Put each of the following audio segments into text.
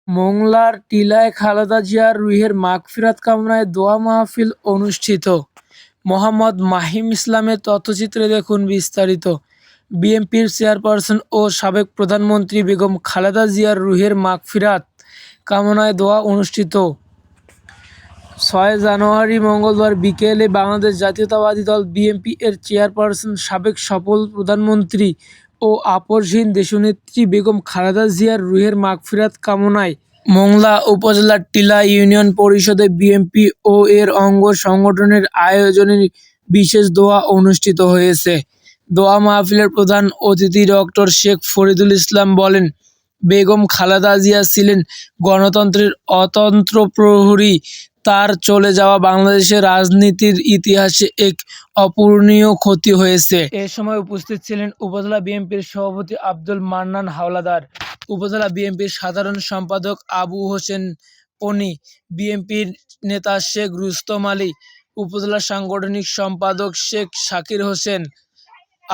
মোংলার টিলায় খালেদা জিয়ার রুহের মাগফিরাত কামনায় দোয়া মাহফিল অনুষ্ঠিত। মোহাম্মদ মাহিম ইসলামের তথ্যচিত্রে দেখুন বিস্তারিত। বিএনপির চেয়ারপারসন ও সাবেক প্রধানমন্ত্রী বেগম খালেদা জিয়ার রুহের মাগফিরাত কামনায় দোয়া অনুষ্ঠিত। 6 জানুয়ারি মঙ্গলবার বিকেলে বাংলাদেশ জাতীয়তাবাদী দল বিএনপি এর চেয়ারপারসন সাবেক সফল প্রধানমন্ত্রী ও আপসহীন দেশনেত্রী বেগম খালেদা জিয়ার রুহের মাগফিরাত কামনায় মোংলা উপজেলার টিলা ইউনিয়ন পরিষদে বিএনপি ও এর অঙ্গ সংগঠনের আয়োজনে বিশেষ দোয়া অনুষ্ঠিত হয়েছে। দোয়া মাহফিলের প্রধান অতিথি ডক্টর শেখ ফরিদুল ইসলাম বলেন, বেগম খালেদা জিয়া ছিলেন গণতন্ত্রের অতন্ত্র প্রহরী। তার চলে যাওয়া বাংলাদেশের রাজনীতির ইতিহাসে এক অপূরণীয় ক্ষতি হয়েছে। এ সময় উপস্থিত ছিলেন উপজেলা বিএনপির সভাপতি আব্দুল মান্নান হাওলাদার, উপজেলা বিএনপির সাধারণ সম্পাদক আবু হোসেন পনি, বিএনপির নেতা শেখ রুস্তম আলী, উপজেলা সাংগঠনিক সম্পাদক শেখ শাকির হোসেন,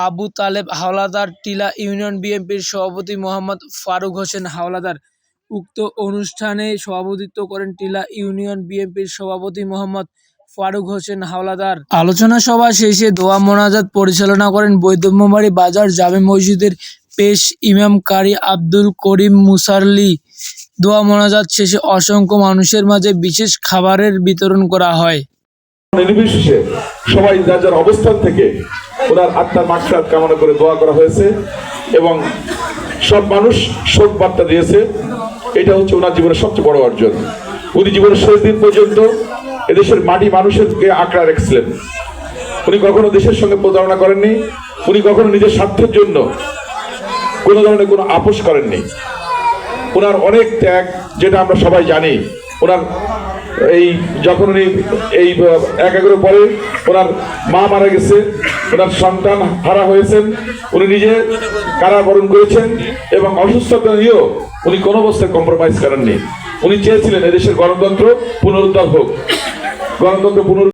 আবু তালেব হাওলাদার, টিলা ইউনিয়ন বিএনপির সভাপতি মোহাম্মদ ফারুক হোসেন হাওলাদার। উক্ত অনুষ্ঠানে সভাপতিত্ব করেন টিলা ইউনিয়ন বিএনপির সভাপতি মোহাম্মদ ফারুক হোসেন হাওলাদার। আলোচনা সভা শেষে দোয়া মোনাজাত পরিচালনা করেন বৈদ্যবাড়ী বাজার জামে মসজিদের পেশ ইমাম কারি আব্দুল করিম মুসাল্লি। দোয়া মোনাজাত শেষে অসংখ্য মানুষের মাঝে বিশেষ খাবারের বিতরণ করা হয়। নির্বিশেষে সবাই যার যার অবস্থান থেকে ওনার আত্মার মাগফিরাত কামনা করে দোয়া করা হয়েছে এবং সব মানুষ শোক বার্তা দিয়েছে। এটা হচ্ছে ওনার জীবনের সবচেয়ে বড় অর্জন। উনি জীবনের শেষ দিন পর্যন্ত এদেশের মাটি মানুষেরকে আঁকড়া রেখেছিলেন। উনি কখনো দেশের সঙ্গে প্রতারণা করেননি। উনি কখনো নিজের স্বার্থের জন্য কোনো ধরনের কোনো আপোষ করেননি। ওনার অনেক ত্যাগ, যেটা আমরা সবাই জানি। ওনার যখন উনি এই 11 পরে ওনার মা মারা গেছে, ওনার সন্তান হারা হয়েছেন, উনি নিজে কারাবরণ করেছেন এবং অসুস্থতা নিয়েও উনি কোনো অবস্থায় কম্প্রোমাইজ করেননি। উনি চেয়েছিলেন এদেশের গণতন্ত্র পুনরুদ্ধার হোক, গণতন্ত্র